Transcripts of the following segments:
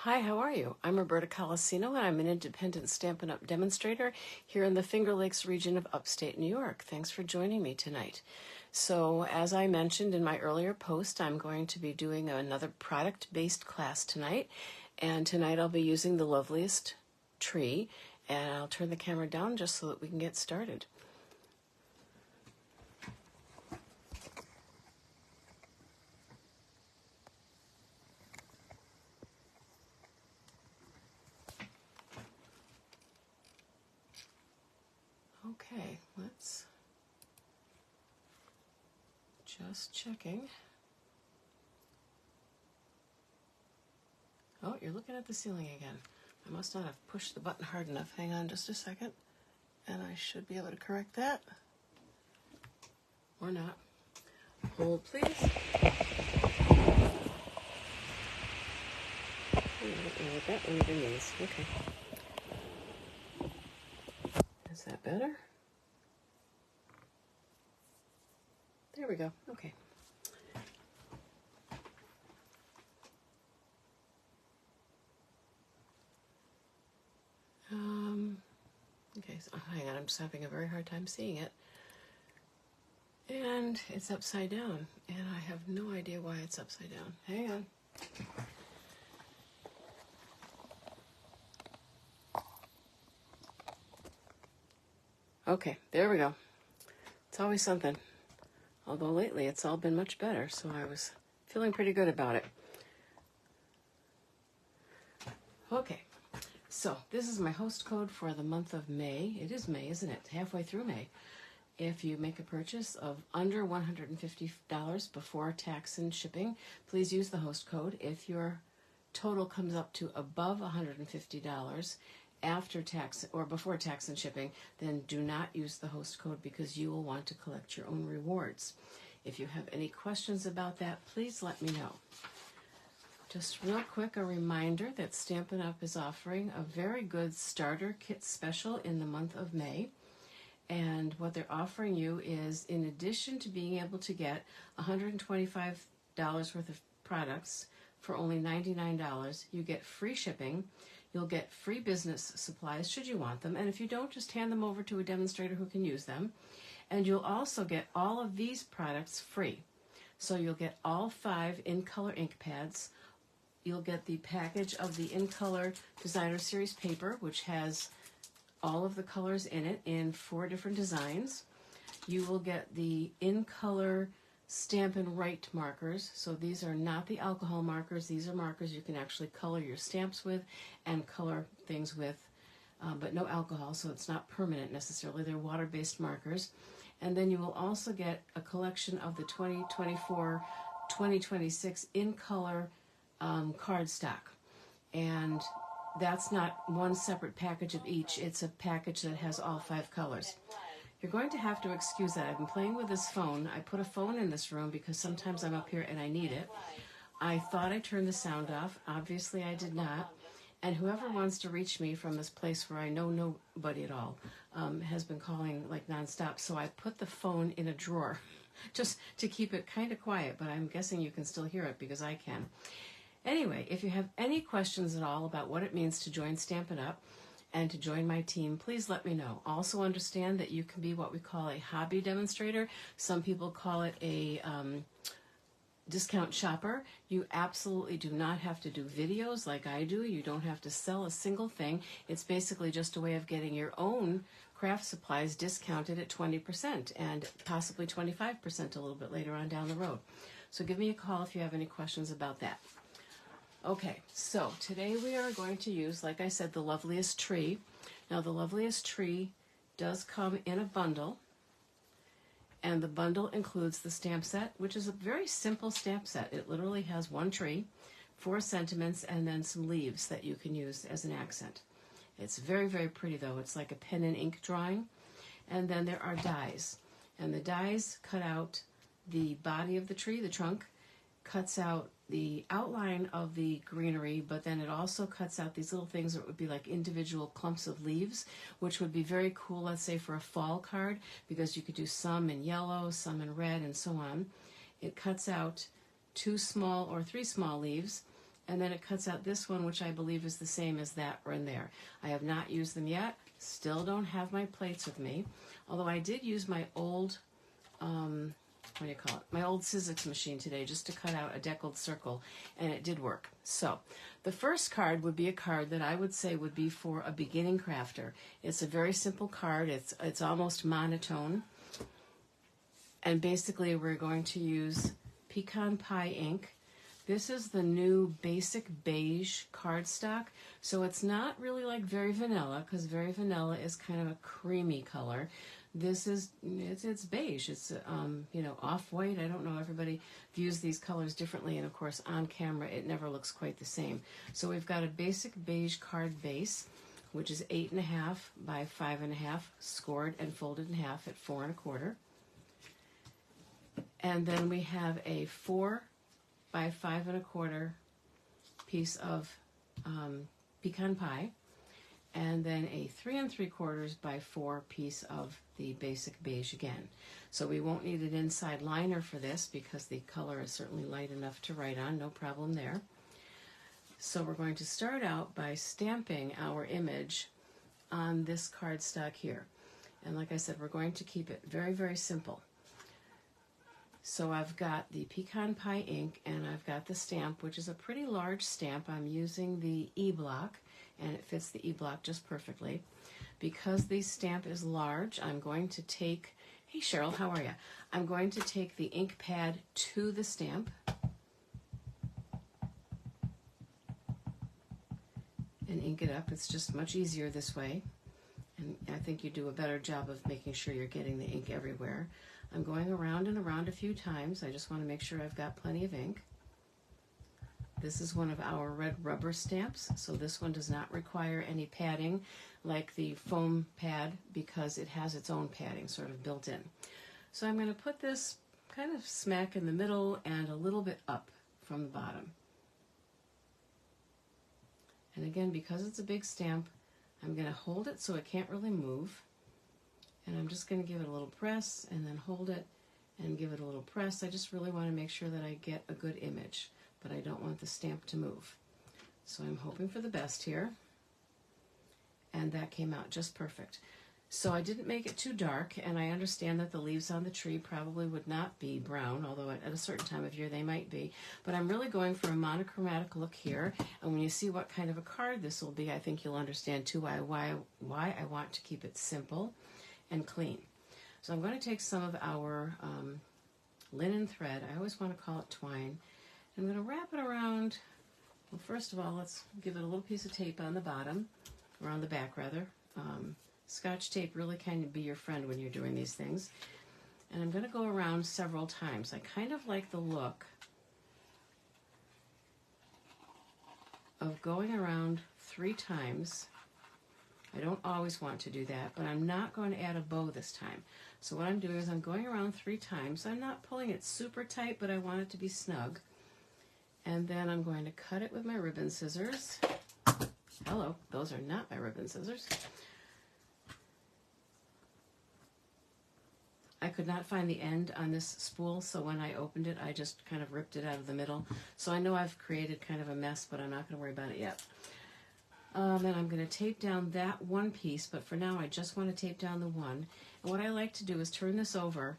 Hi, how are you? I'm Roberta Colasino, and I'm an independent Stampin' Up! Demonstrator here in the Finger Lakes region of upstate New York. Thanks for joining me tonight. So, as I mentioned in my earlier post, I'm going to be doing another product-based class tonight, and tonight I'll be using the Loveliest Tree, and I'll turn the camera down just so that we can get started. Okay, let's just checking. Oh, you're looking at the ceiling again. I must not have pushed the button hard enough. Hang on just a second, and I should be able to correct that. Or not. Hold, please. I don't know what that one even means. Okay. Is that better? There we go. Okay. Okay, so hang on, I'm just having a very hard time seeing it. And it's upside down, and I have no idea why it's upside down. Hang on. Okay, there we go. It's always something. Although lately it's all been much better, so I was feeling pretty good about it. Okay, so this is my host code for the month of May. It is May, isn't it? Halfway through May. If you make a purchase of under $150 before tax and shipping, please use the host code. If your total comes up to above $150 after tax or before tax and shipping, then do not use the host code because you will want to collect your own rewards. If you have any questions about that, please let me know. Just real quick, a reminder that Stampin' Up! Is offering a very good starter kit special in the month of May. And what they're offering you is, in addition to being able to get $125 worth of products for only $99, you get free shipping. You'll get free business supplies should you want them. And if you don't, just hand them over to a demonstrator who can use them. And you'll also get all of these products free. So you'll get all 5 in-color ink pads. You'll get the package of the in-color designer series paper, which has all of the colors in it in 4 different designs. You will get the in-color Stampin' Write markers. So these are not the alcohol markers. These are markers you can actually color your stamps with and color things with, but no alcohol, so it's not permanent necessarily. They're water-based markers. And then you will also get a collection of the 2024-2026 in-color cardstock. And that's not one separate package of each. It's a package that has all 5 colors. You're going to have to excuse that. I've been playing with this phone. I put a phone in this room because sometimes I'm up here and I need it. I thought I turned the sound off. Obviously, I did not. And whoever wants to reach me from this place where I know nobody at all has been calling like nonstop. So I put the phone in a drawer just to keep it kind of quiet. But I'm guessing you can still hear it because I can. Anyway, if you have any questions at all about what it means to join Stampin' Up! And to join my team, please let me know. Also understand that you can be what we call a hobby demonstrator. Some people call it a discount shopper. You absolutely do not have to do videos like I do. You don't have to sell a single thing. It's basically just a way of getting your own craft supplies discounted at 20% and possibly 25% a little bit later on down the road. So give me a call if you have any questions about that. Okay, so today we are going to use, like I said, the Loveliest Tree. Now, the Loveliest Tree does come in a bundle, and the bundle includes the stamp set, which is a very simple stamp set. It literally has 1 tree, 4 sentiments, and then some leaves that you can use as an accent. It's very, very pretty, though. It's like a pen and ink drawing. And then there are dies, and the dies cut out the body of the tree, the trunk, cuts out the outline of the greenery, but then it also cuts out these little things that would be like individual clumps of leaves, which would be very cool, let's say, for a fall card, because you could do some in yellow, some in red, and so on. It cuts out 2 small or 3 small leaves, and then it cuts out this one, which I believe is the same as that one there. I have not used them yet. Still don't have my plates with me, although I did use my old, what do you call it? My old Sizzix machine today just to cut out a deckled circle, and it did work. So the first card would be a card that I would say would be for a beginning crafter. It's a very simple card. It's almost monotone. And basically we're going to use pecan pie ink. This is the new basic beige cardstock. So it's not really like Very Vanilla, because Very Vanilla is kind of a creamy color. This is, it's beige. It's, you know, off-white. I don't know. Everybody views these colors differently. And of course, on camera, it never looks quite the same. So we've got a basic beige card base, which is 8.5 by 5.5, scored and folded in half at 4 1/4. And then we have a 4 by 5 1/4 piece of pecan pie, and then a 3 3/4 by 4 piece of the basic beige again. So we won't need an inside liner for this because the color is certainly light enough to write on, no problem there. So we're going to start out by stamping our image on this cardstock here. And like I said, we're going to keep it very, very simple. So I've got the pecan pie ink and I've got the stamp, which is a pretty large stamp. I'm using the E-block and it fits the E-block just perfectly. Because the stamp is large, I'm going to take, hey Cheryl, how are you? I'm going to take the ink pad to the stamp and ink it up. It's just much easier this way. And I think you do a better job of making sure you're getting the ink everywhere. I'm going around and around a few times. I just want to make sure I've got plenty of ink. This is one of our red rubber stamps, so this one does not require any padding like the foam pad because it has its own padding sort of built in. So I'm going to put this kind of smack in the middle and a little bit up from the bottom. And again, because it's a big stamp, I'm going to hold it so it can't really move. And I'm just going to give it a little press and then hold it and give it a little press. I just really want to make sure that I get a good image, but I don't want the stamp to move. So I'm hoping for the best here. And that came out just perfect. So I didn't make it too dark, and I understand that the leaves on the tree probably would not be brown, although at a certain time of year they might be. But I'm really going for a monochromatic look here, and when you see what kind of a card this will be, I think you'll understand too why I want to keep it simple and clean. So I'm going to take some of our linen thread. I always want to call it twine. I'm going to wrap it around. Well, first of all, let's give it a little piece of tape on the bottom, or on the back rather. Scotch tape really can be your friend when you're doing these things. And I'm going to go around several times. I kind of like the look of going around 3 times. I don't always want to do that, but I'm not going to add a bow this time. So what I'm doing is I'm going around 3 times. I'm not pulling it super tight, but I want it to be snug. And then I'm going to cut it with my ribbon scissors. Hello, those are not my ribbon scissors. I could not find the end on this spool, so when I opened it, I just kind of ripped it out of the middle. So I know I've created kind of a mess, but I'm not going to worry about it yet. And I'm going to tape down that one piece, but for now I just want to tape down the one. And what I like to do is turn this over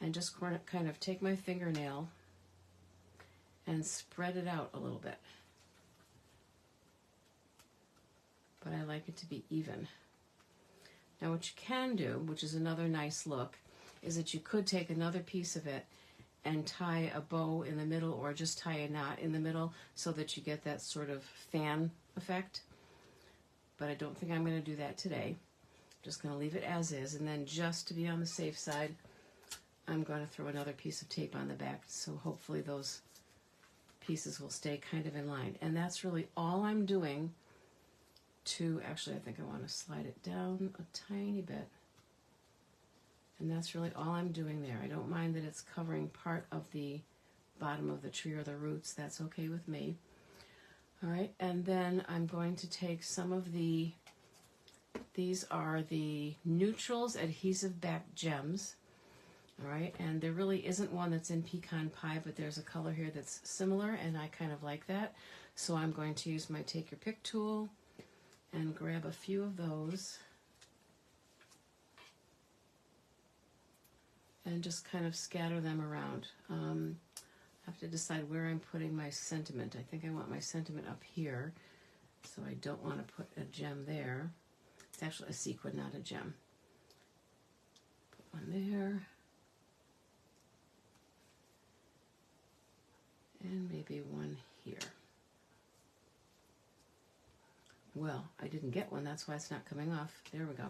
and just kind of take my fingernail and spread it out a little bit. But I like it to be even. Now what you can do, which is another nice look, is that you could take another piece of it and tie a bow in the middle or just tie a knot in the middle so that you get that sort of fan effect. But I don't think I'm going to do that today. I'm just going to leave it as is, and then just to be on the safe side, I'm going to throw another piece of tape on the back, so hopefully those pieces will stay kind of in line. And that's really all I'm doing to, actually I think I want to slide it down a tiny bit. And that's really all I'm doing there. I don't mind that it's covering part of the bottom of the tree or the roots. That's okay with me. All right, and then I'm going to take some of the, these are the Neutrals Adhesive Back Gems. All right, and there really isn't one that's in pecan pie, but there's a color here that's similar, and I kind of like that. So I'm going to use my Take Your Pick tool and grab a few of those and just kind of scatter them around. I have to decide where I'm putting my sentiment. I think I want my sentiment up here, so I don't want to put a gem there. It's actually a sequin, not a gem. Put one there. And maybe one here. Well, I didn't get one, that's why it's not coming off. There we go.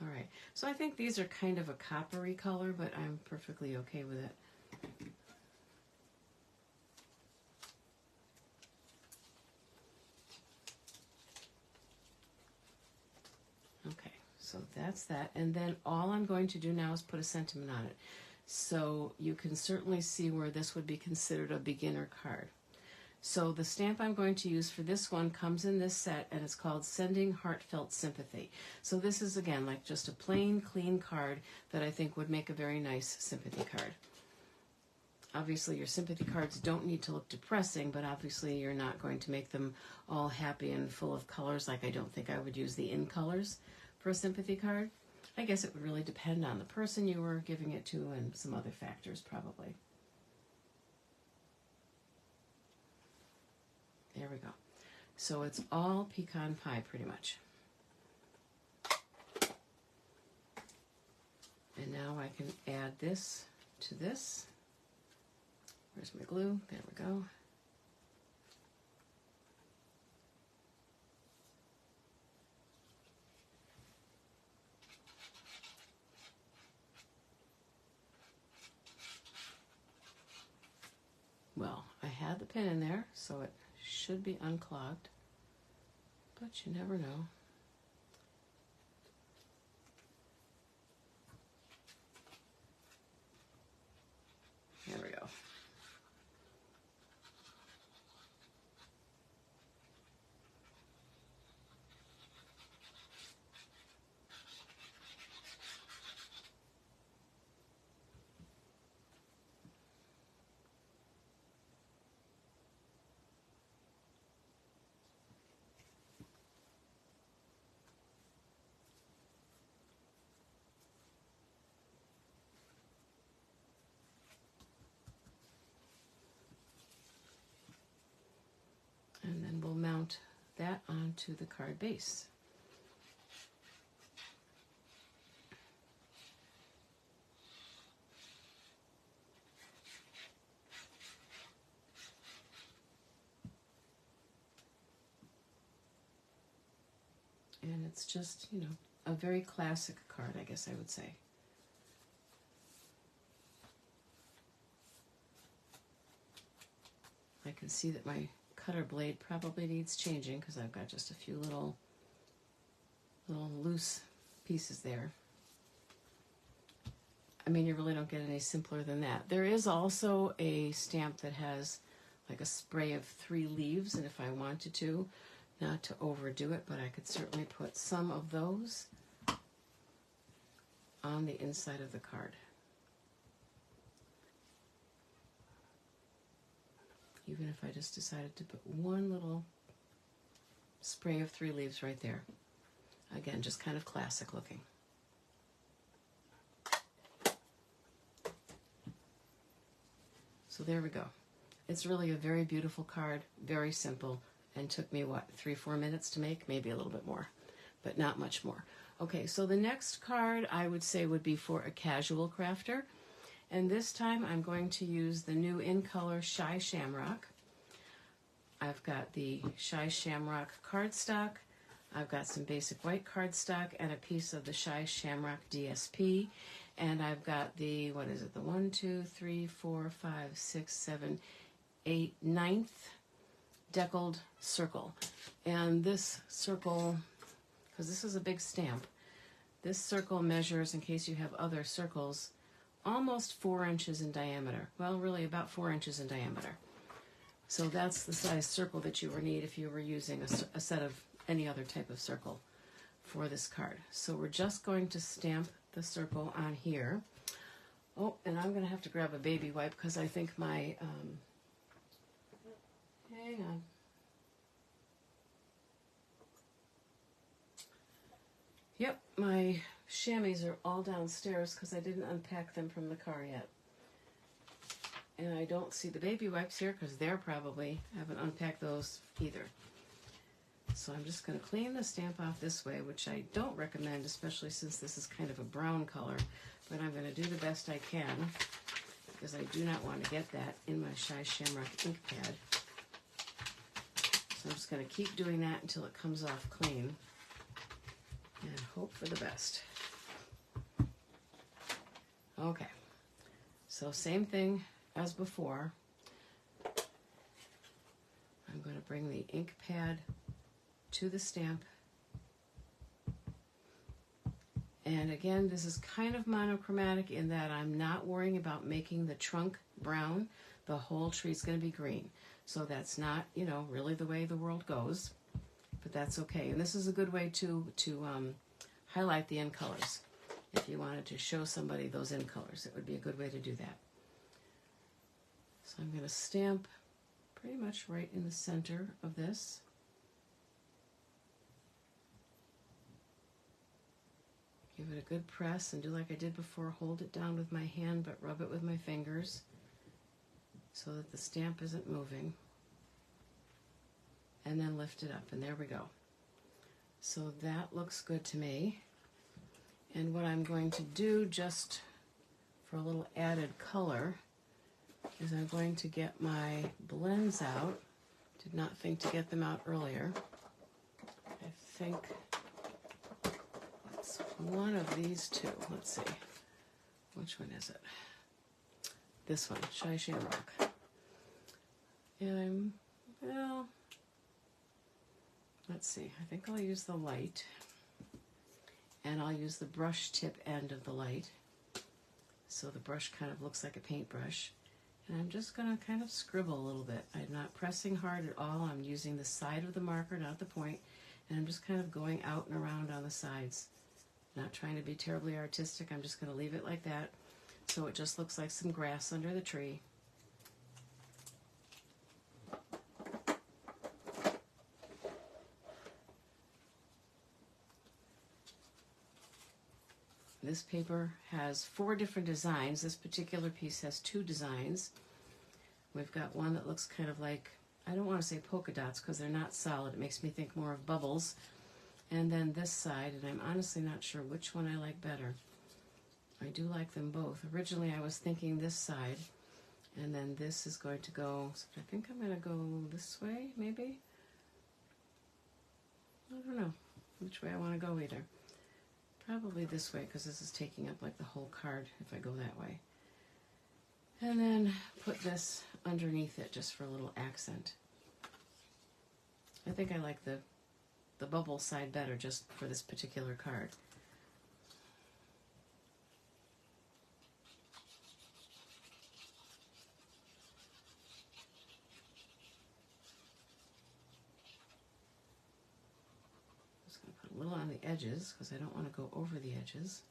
All right, so I think these are kind of a coppery color, but I'm perfectly okay with it. Okay, so that's that. And then all I'm going to do now is put a sentiment on it. So you can certainly see where this would be considered a beginner card. So the stamp I'm going to use for this one comes in this set, and it's called Sending Heartfelt Sympathy. So this is, again, like just a plain, clean card that I think would make a very nice sympathy card. Obviously, your sympathy cards don't need to look depressing, but obviously you're not going to make them all happy and full of colors. Like I don't think I would use the in colors for a sympathy card. I guess it would really depend on the person you were giving it to and some other factors probably. There we go. So it's all pecan pie pretty much. And now I can add this to this. Where's my glue? There we go. Well, I had the pin in there, so it should be unclogged, but you never know. There we go. And then we'll mount that onto the card base. And it's just, you know, a very classic card, I guess I would say. I can see that my cutter blade probably needs changing because I've got just a few little loose pieces there. I mean, you really don't get any simpler than that. There is also a stamp that has like a spray of 3 leaves, and if I wanted to, not to overdo it, but I could certainly put some of those on the inside of the card. Even if I just decided to put one little spray of 3 leaves right there. Again, just kind of classic looking. So there we go. It's really a very beautiful card, very simple, and took me, what, 3-4 minutes to make? Maybe a little bit more, but not much more. Okay, so the next card I would say would be for a casual crafter. And this time I'm going to use the new in color Shy Shamrock. I've got the Shy Shamrock cardstock. I've got some basic white cardstock and a piece of the Shy Shamrock DSP. And I've got the, what is it, the 1, 2, 3, 4, 5, 6, 7, 8, 9th deckled circle. And this circle, because this is a big stamp, this circle measures, in case you have other circles, almost 4 inches in diameter. Well, really about 4 inches in diameter. So that's the size circle that you would need if you were using a set of any other type of circle for this card. So we're just going to stamp the circle on here. Oh, and I'm going to have to grab a baby wipe because I think my, hang on. Yep, my chamois are all downstairs because I didn't unpack them from the car yet. And I don't see the baby wipes here because they're probably, haven't unpacked those either. So I'm just going to clean the stamp off this way, which I don't recommend, especially since this is kind of a brown color. But I'm going to do the best I can because I do not want to get that in my Shy Shamrock ink pad. So I'm just going to keep doing that until it comes off clean and hope for the best. Okay, so same thing as before. I'm going to bring the ink pad to the stamp. And again, this is kind of monochromatic in that I'm not worrying about making the trunk brown. The whole tree is going to be green. So that's not, you know, really the way the world goes, but that's okay. And this is a good way to highlight the end colors. If you wanted to show somebody those end colors, it would be a good way to do that. So I'm going to stamp pretty much right in the center of this. Give it a good press and do like I did before, hold it down with my hand but rub it with my fingers so that the stamp isn't moving. And then lift it up, and there we go. So that looks good to me. And what I'm going to do, just for a little added color, is I'm going to get my blends out. Did not think to get them out earlier. I think it's one of these two. Let's see. Which one is it? This one, Shy Shamrock. And well, let's see. I think I'll use the light. And I'll use the brush tip end of the light. So the brush kind of looks like a paintbrush. And I'm just going to kind of scribble a little bit. I'm not pressing hard at all. I'm using the side of the marker, not the point. And I'm just kind of going out and around on the sides. Not trying to be terribly artistic. I'm just going to leave it like that. So it just looks like some grass under the tree. This paper has 4 different designs. This particular piece has 2 designs. We've got one that looks kind of like, I don't want to say polka dots because they're not solid. It makes me think more of bubbles. And then this side, and I'm honestly not sure which one I like better. I do like them both. Originally I was thinking this side, and then this is going to go, so I think I'm going to go this way, maybe? I don't know which way I want to go either. Probably this way, because this is taking up like the whole card if I go that way. And then put this underneath it just for a little accent. I think I like the bubble side better just for this particular card. Just going to put a little on the edges because I don't want to go over the edges.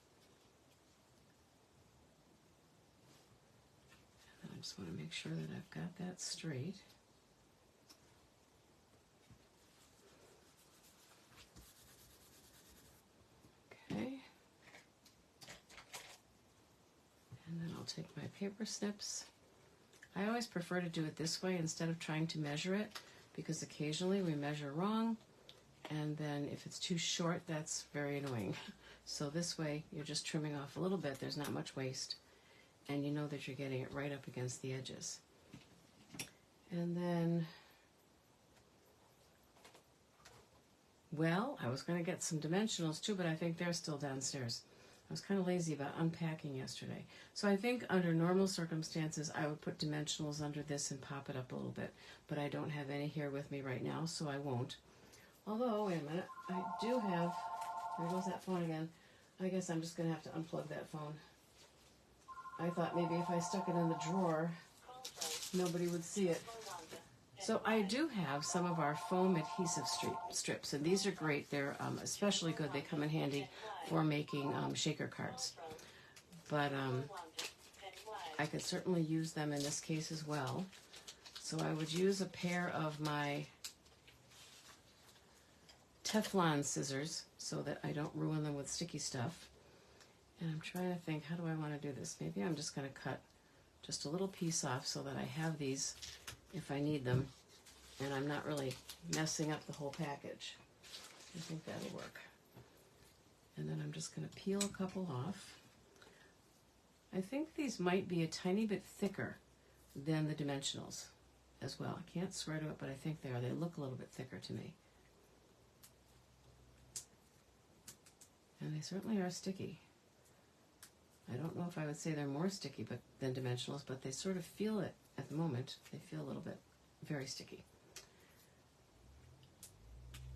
And I just want to make sure that I've got that straight. Okay. And then I'll take my paper snips. I always prefer to do it this way instead of trying to measure it, because occasionally we measure wrong, and then if it's too short, that's very annoying. So this way, you're just trimming off a little bit. There's not much waste, and you know that you're getting it right up against the edges. And then, well, I was going to get some dimensionals too, but I think they're still downstairs. I was kind of lazy about unpacking yesterday. So I think under normal circumstances, I would put dimensionals under this and pop it up a little bit. But I don't have any here with me right now, so I won't. Although, wait a minute, I do have, there goes that phone again. I guess I'm just going to have to unplug that phone. I thought maybe if I stuck it in the drawer, nobody would see it. So I do have some of our foam adhesive strips, and these are great. They're especially good. They come in handy for making shaker cards. But I could certainly use them in this case as well. So I would use a pair of my Teflon scissors so that I don't ruin them with sticky stuff. And I'm trying to think, how do I want to do this? Maybe I'm just going to cut just a little piece off so that I have these if I need them, and I'm not really messing up the whole package. I think that'll work. And then I'm just going to peel a couple off. I think these might be a tiny bit thicker than the dimensionals as well. I can't swear to it, but I think they are. They look a little bit thicker to me. And they certainly are sticky. I don't know if I would say they're more sticky than dimensionals, but they sort of feel it at the moment. They feel a little bit very sticky.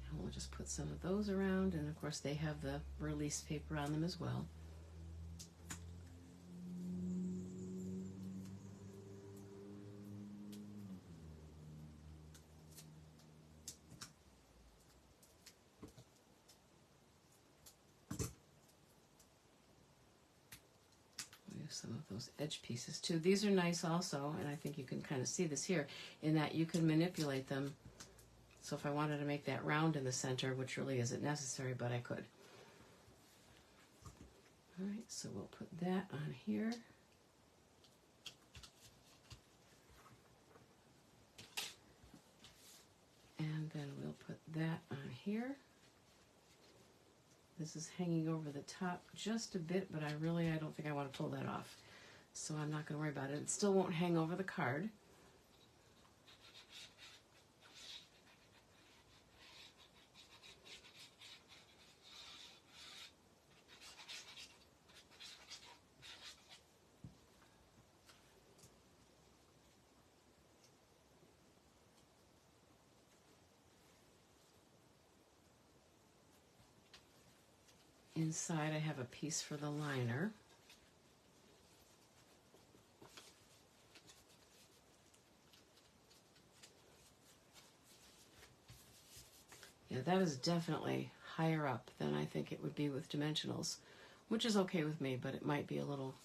And we'll just put some of those around, and of course they have the release paper on them as well. Some of those edge pieces too. These are nice also, and I think you can kind of see this here in that you can manipulate them. So if I wanted to make that round in the center, which really isn't necessary, but I could. All right, so we'll put that on here. And then we'll put that on here. This is hanging over the top just a bit, but I don't think I want to pull that off. So I'm not going to worry about it. It still won't hang over the card. Inside I have a piece for the liner. Yeah, that is definitely higher up than I think it would be with dimensionals, which is okay with me, but it might be a little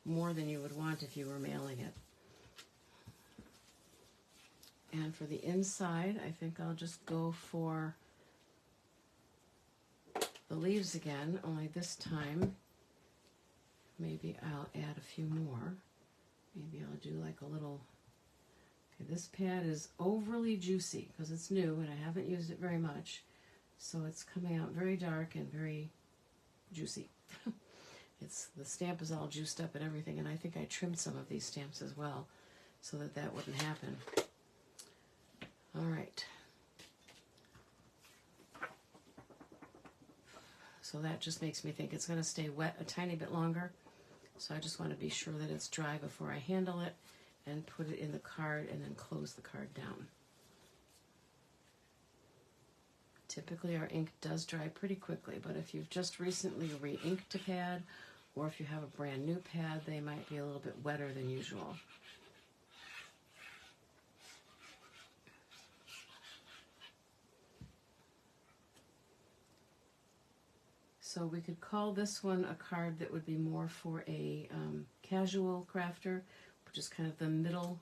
more than you would want if you were mailing it. And for the inside, I think I'll just go for the leaves again, only this time maybe I'll add a few more. Maybe I'll do like a little, okay, this pad is overly juicy because it's new and I haven't used it very much. So it's coming out very dark and very juicy. The stamp is all juiced up and everything, and I think I trimmed some of these stamps as well so that that wouldn't happen. All right. So that just makes me think it's going to stay wet a tiny bit longer. So I just want to be sure that it's dry before I handle it and put it in the card and then close the card down. Typically our ink does dry pretty quickly, but if you've just recently re-inked a pad or if you have a brand new pad, they might be a little bit wetter than usual. So we could call this one a card that would be more for a casual crafter, which is kind of the middle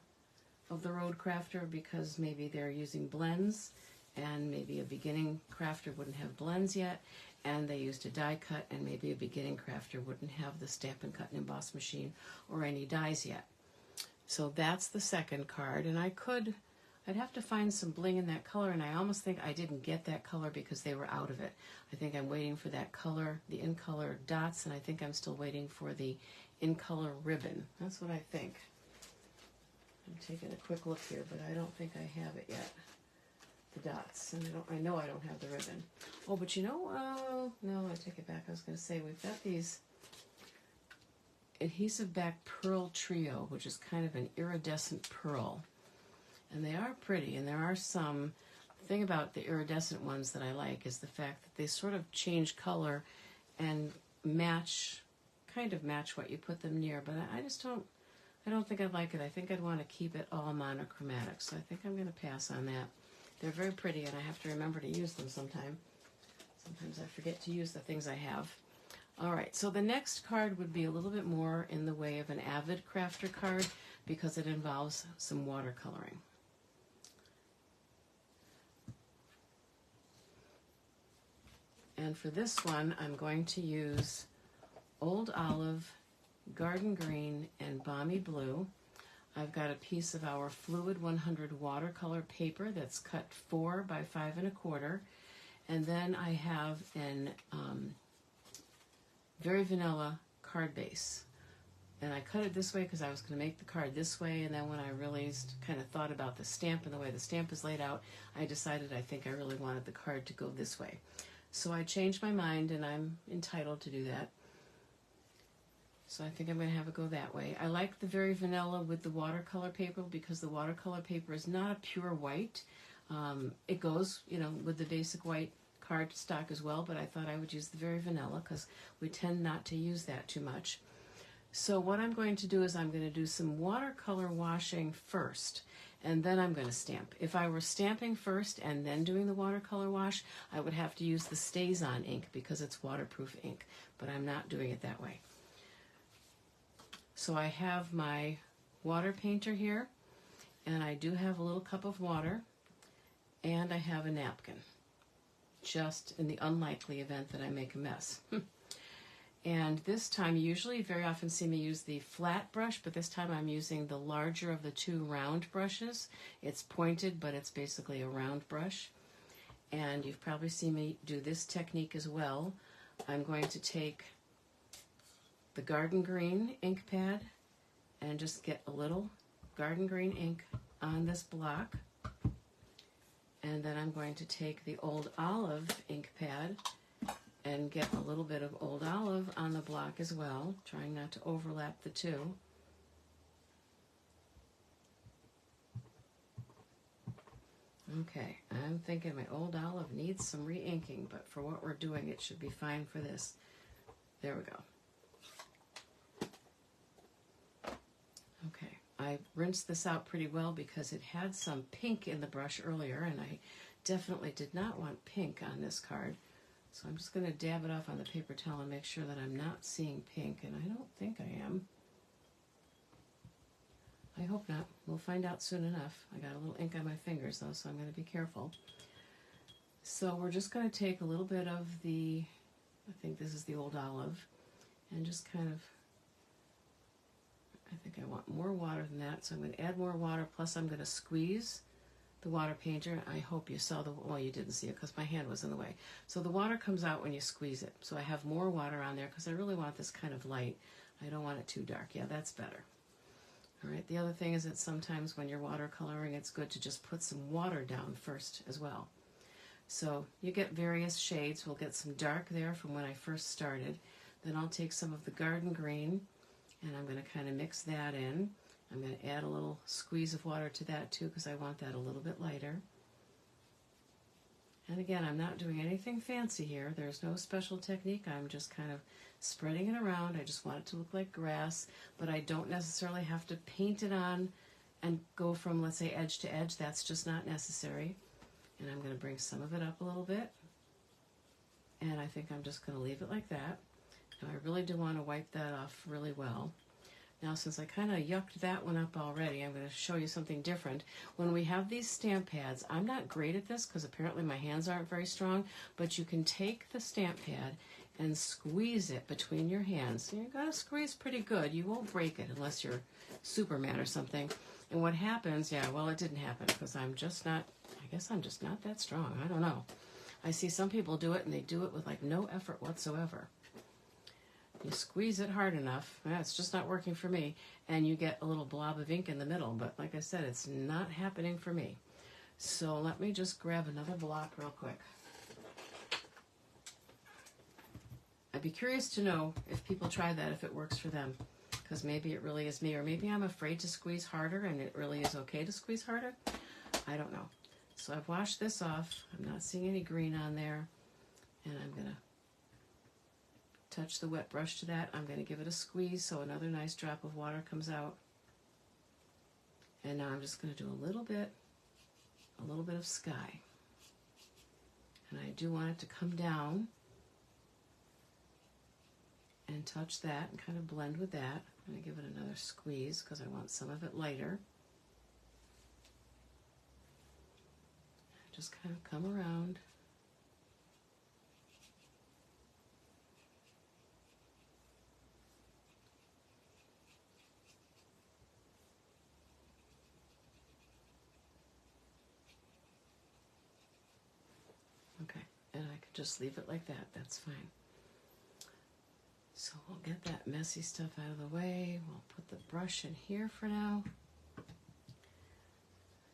of the road crafter, because maybe they're using blends and maybe a beginning crafter wouldn't have blends yet, and they used a die cut, and maybe a beginning crafter wouldn't have the Stampin' Cut and Emboss machine or any dies yet. So that's the second card, and I'd have to find some bling in that color, and I almost think I didn't get that color because they were out of it. I think I'm waiting for that color, the in-color dots, and I think I'm still waiting for the in-color ribbon. That's what I think. I'm taking a quick look here, but I don't think I have it yet. The dots, and I know I don't have the ribbon. Oh, but you know, no, I take it back. I was going to say we've got these adhesive back pearl trio, which is kind of an iridescent pearl. And they are pretty, and there are some. The thing about the iridescent ones that I like is the fact that they sort of change color and kind of match what you put them near, but I don't think I'd like it. I think I'd want to keep it all monochromatic, so I think I'm going to pass on that. They're very pretty, and I have to remember to use them sometime. Sometimes I forget to use the things I have. All right, so the next card would be a little bit more in the way of an avid crafter card because it involves some watercoloring. And for this one, I'm going to use Old Olive, Garden Green, and Balmy Blue. I've got a piece of our Fluid 100 watercolor paper that's cut 4 by 5 1/4. And then I have an Very Vanilla card base. And I cut it this way because I was going to make the card this way, and then when I kind of thought about the stamp and the way the stamp is laid out, I decided I think I really wanted the card to go this way. So I changed my mind, and I'm entitled to do that. So I think I'm going to have it go that way. I like the Very Vanilla with the watercolor paper because the watercolor paper is not a pure white. It goes, with the basic white card stock as well, but I thought I would use the Very Vanilla because we tend not to use that too much. So what I'm going to do is I'm going to do some watercolor washing first, and then I'm going to stamp. If I were stamping first and then doing the watercolor wash, I would have to use the Stays-On ink because it's waterproof ink, but I'm not doing it that way. So I have my water painter here, and I do have a little cup of water, and I have a napkin, just in the unlikely event that I make a mess. And this time, you usually very often see me use the flat brush, but this time I'm using the larger of the 2 round brushes. It's pointed, but it's basically a round brush. And you've probably seen me do this technique as well. I'm going to take the Garden Green ink pad and just get a little Garden Green ink on this block. And then I'm going to take the Old Olive ink pad and get a little bit of Old Olive on the block as well, trying not to overlap the two. Okay, I'm thinking my Old Olive needs some re-inking, but for what we're doing, it should be fine for this. There we go. Okay, I rinsed this out pretty well because it had some pink in the brush earlier, and I definitely did not want pink on this card. So I'm just going to dab it off on the paper towel and make sure that I'm not seeing pink, and I don't think I am. I hope not. We'll find out soon enough. I got a little ink on my fingers, though, so I'm going to be careful. So we're just going to take a little bit of the, I think this is the Old Olive, and just kind of, I think I want more water than that, so I'm going to add more water, plus I'm going to squeeze the water painter. I hope you saw well, you didn't see it because my hand was in the way. So the water comes out when you squeeze it. So I have more water on there because I really want this kind of light. I don't want it too dark. Yeah, that's better. All right, the other thing is that sometimes when you're watercoloring, it's good to just put some water down first as well. So you get various shades. We'll get some dark there from when I first started. Then I'll take some of the Garden Green, and I'm going to kind of mix that in. I'm going to add a little squeeze of water to that too because I want that a little bit lighter. And again, I'm not doing anything fancy here. There's no special technique. I'm just kind of spreading it around. I just want it to look like grass, but I don't necessarily have to paint it on and go from, let's say, edge to edge. That's just not necessary. And I'm going to bring some of it up a little bit. And I think I'm just going to leave it like that. Now, I really do want to wipe that off really well. Now, since I kind of yucked that one up already, I'm going to show you something different. When we have these stamp pads, I'm not great at this because apparently my hands aren't very strong, but you can take the stamp pad and squeeze it between your hands. You've got to squeeze pretty good. You won't break it unless you're Superman or something. And what happens, yeah, well, it didn't happen because I'm just not, I guess I'm just not that strong. I don't know. I see some people do it, and they do it with like no effort whatsoever. You squeeze it hard enough, it's just not working for me, and you get a little blob of ink in the middle, but like I said, it's not happening for me. So let me just grab another block real quick. I'd be curious to know if people try that, if it works for them, because maybe it really is me, or maybe I'm afraid to squeeze harder and it really is okay to squeeze harder. I don't know. So I've washed this off. I'm not seeing any green on there, and I'm going to touch the wet brush to that. I'm going to give it a squeeze so another nice drop of water comes out. And now I'm just going to do a little bit of sky. And I do want it to come down. and touch that and kind of blend with that. I'm going to give it another squeeze because I want some of it lighter. Just kind of come around. Okay, and I could just leave it like that. That's fine. So we'll get that messy stuff out of the way. We'll put the brush in here for now.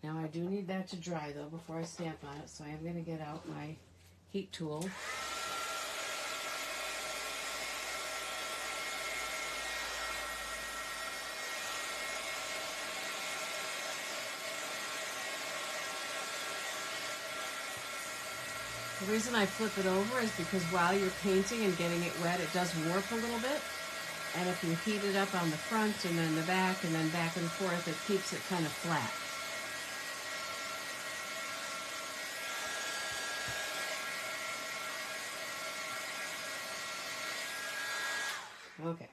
Now I do need that to dry though before I stamp on it, so I am going to get out my heat tool. The reason I flip it over is because while you're painting and getting it wet, it does warp a little bit. And if you heat it up on the front and then the back and then back and forth, it keeps it kind of flat. Okay.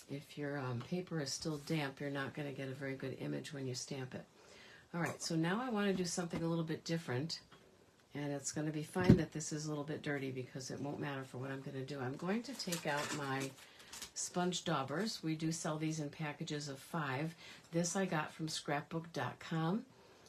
If your paper is still damp, you're not going to get a very good image when you stamp it. All right, so now I want to do something a little bit different, and it's going to be fine that this is a little bit dirty because it won't matter for what I'm going to do. I'm going to take out my sponge daubers. We do sell these in packages of 5. This I got from scrapbook.com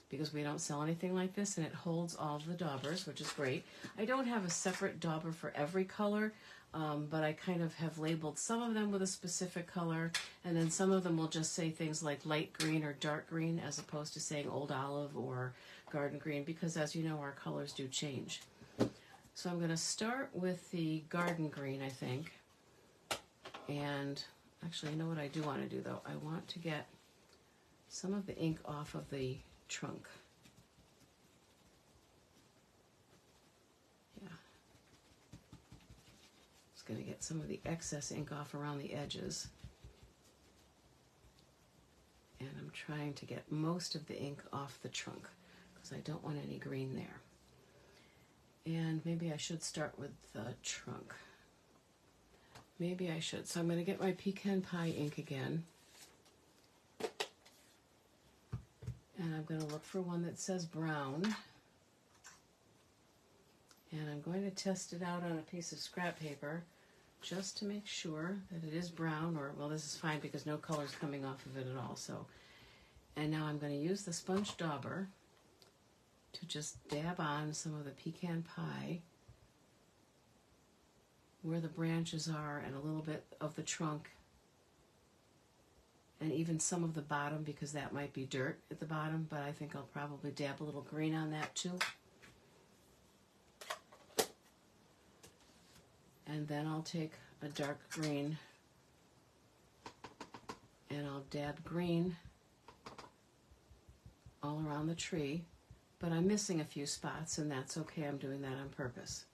because we don't sell anything like this, and it holds all of the daubers, which is great. I don't have a separate dauber for every color, but I kind of have labeled some of them with a specific color, and then some of them will just say things like light green or dark green as opposed to saying old olive or garden green, because as you know, our colors do change. So I'm going to start with the garden green, I think. And actually, you know what I do want to do, though? I want to get some of the ink off of the trunk. Yeah. Just going to get some of the excess ink off around the edges. And I'm trying to get most of the ink off the trunk because I don't want any green there. And maybe I should start with the trunk. Maybe I should. So I'm going to get my pecan pie ink again. And I'm going to look for one that says brown. And I'm going to test it out on a piece of scrap paper just to make sure that it is brown, or, well, this is fine because no color is coming off of it at all. So, and now I'm going to use the sponge dauber to just dab on some of the pecan pie where the branches are and a little bit of the trunk and even some of the bottom because that might be dirt at the bottom, but I think I'll probably dab a little green on that too. And then I'll take a dark green and I'll dab green all around the tree, but I'm missing a few spots and that's okay. I'm doing that on purpose.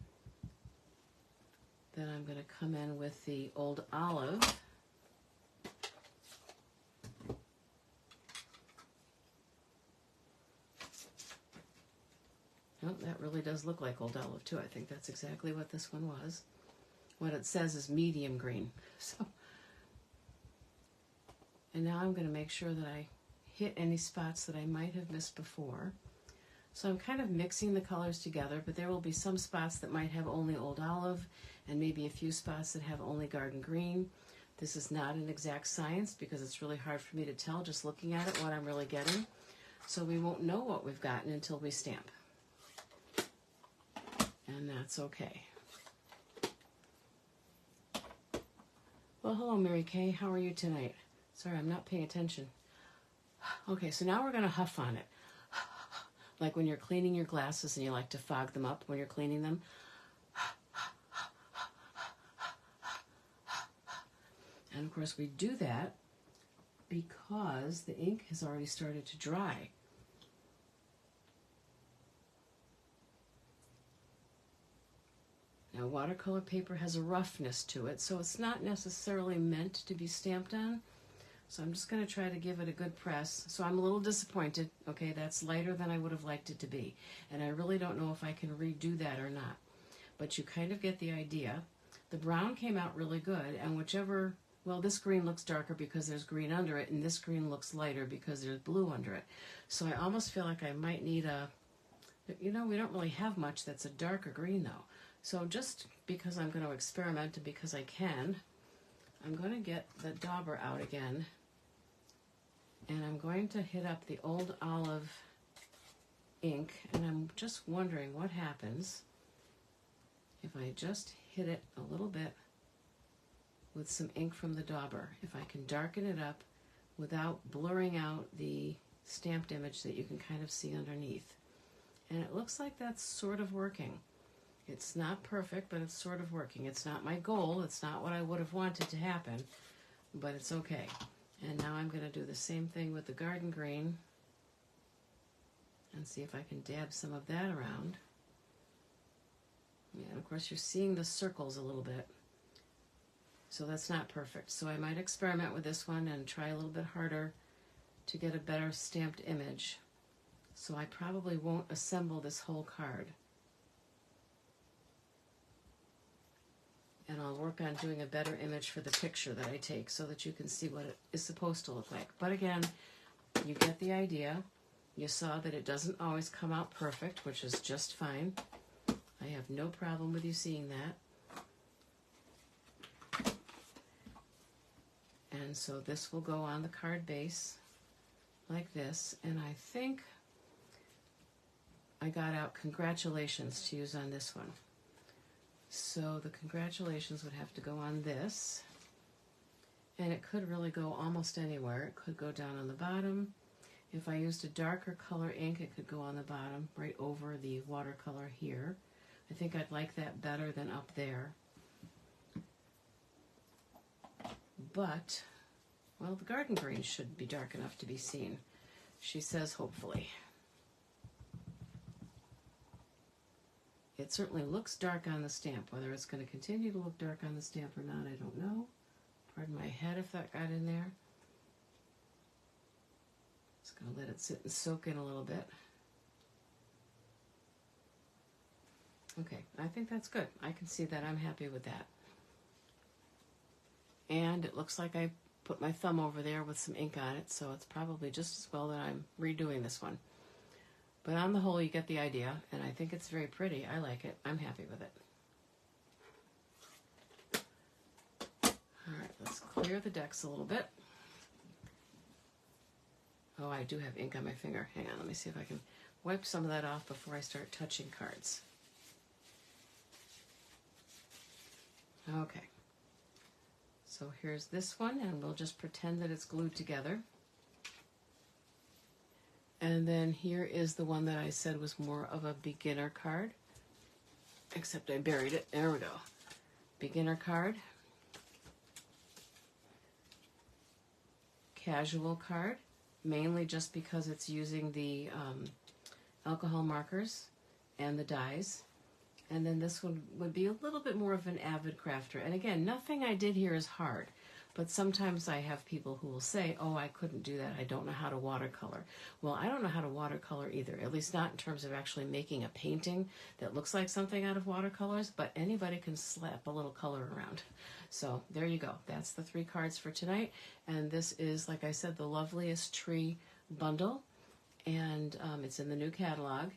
Then I'm going to come in with the old olive. Oh, that really does look like old olive too. I think that's exactly what this one was. What it says is medium green. So, and now I'm going to make sure that I hit any spots that I might have missed before. So I'm kind of mixing the colors together, but there will be some spots that might have only old olive and maybe a few spots that have only garden green. This is not an exact science because it's really hard for me to tell just looking at it what I'm really getting. So we won't know what we've gotten until we stamp. And that's okay. Well, hello, Mary Kay. How are you tonight? Sorry, I'm not paying attention. Okay, so now we're going to huff on it. Like when you're cleaning your glasses and you like to fog them up when you're cleaning them. And of course we do that because the ink has already started to dry. Now watercolor paper has a roughness to it, so it's not necessarily meant to be stamped on. So I'm just going to try to give it a good press. So I'm a little disappointed. Okay, that's lighter than I would have liked it to be. And I really don't know if I can redo that or not. But you kind of get the idea. The brown came out really good, and whichever, well, this green looks darker because there's green under it, and this green looks lighter because there's blue under it. So I almost feel like I might need a, we don't really have much that's a darker green though. So just because I'm going to experiment and because I can, I'm going to get the dauber out again, and I'm going to hit up the Old Olive ink, and I'm just wondering what happens if I just hit it a little bit with some ink from the dauber, if I can darken it up without blurring out the stamped image that you can kind of see underneath. And it looks like that's sort of working. It's not perfect, but it's sort of working. It's not my goal. It's not what I would have wanted to happen, but it's okay. And now I'm going to do the same thing with the garden green and see if I can dab some of that around. Yeah, and of course you're seeing the circles a little bit, so that's not perfect. So I might experiment with this one and try a little bit harder to get a better stamped image. So I probably won't assemble this whole card. And I'll work on doing a better image for the picture that I take so that you can see what it is supposed to look like. But again, you get the idea. You saw that it doesn't always come out perfect, which is just fine. I have no problem with you seeing that. And so this will go on the card base like this. And I think I got out congratulations to use on this one. So the congratulations would have to go on this. And it could really go almost anywhere. It could go down on the bottom. If I used a darker color ink, it could go on the bottom, right over the watercolor here. I think I'd like that better than up there. But, well, the garden green should be dark enough to be seen. She says, hopefully. It certainly looks dark on the stamp. Whether it's going to continue to look dark on the stamp or not, I don't know. Pardon my head if that got in there. Just going to let it sit and soak in a little bit. Okay, I think that's good. I can see that. I'm happy with that. And it looks like I put my thumb over there with some ink on it, so it's probably just as well that I'm redoing this one. But on the whole, you get the idea, and I think it's very pretty. I like it. I'm happy with it. All right, let's clear the decks a little bit. Oh, I do have ink on my finger. Hang on, let me see if I can wipe some of that off before I start touching cards. Okay. So here's this one, and we'll just pretend that it's glued together. And then here is the one that I said was more of a beginner card, except I buried it. There we go. Beginner card. Casual card, mainly just because it's using the alcohol markers and the dyes. And then this one would be a little bit more of an avid crafter. And again, nothing I did here is hard. But sometimes I have people who will say, oh, I couldn't do that. I don't know how to watercolor. Well, I don't know how to watercolor either, at least not in terms of actually making a painting that looks like something out of watercolors, but anybody can slap a little color around. So there you go. That's the 3 cards for tonight. And this is, like I said, the Loveliest Tree bundle. And it's in the new catalog.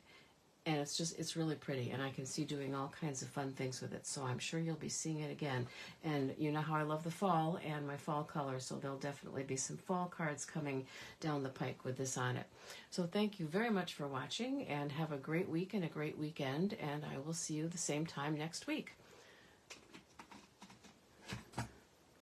And it's really pretty, and I can see doing all kinds of fun things with it, so I'm sure you'll be seeing it again. And you know how I love the fall and my fall colors, so there'll definitely be some fall cards coming down the pike with this on it. So thank you very much for watching, and have a great week and a great weekend, and I will see you the same time next week.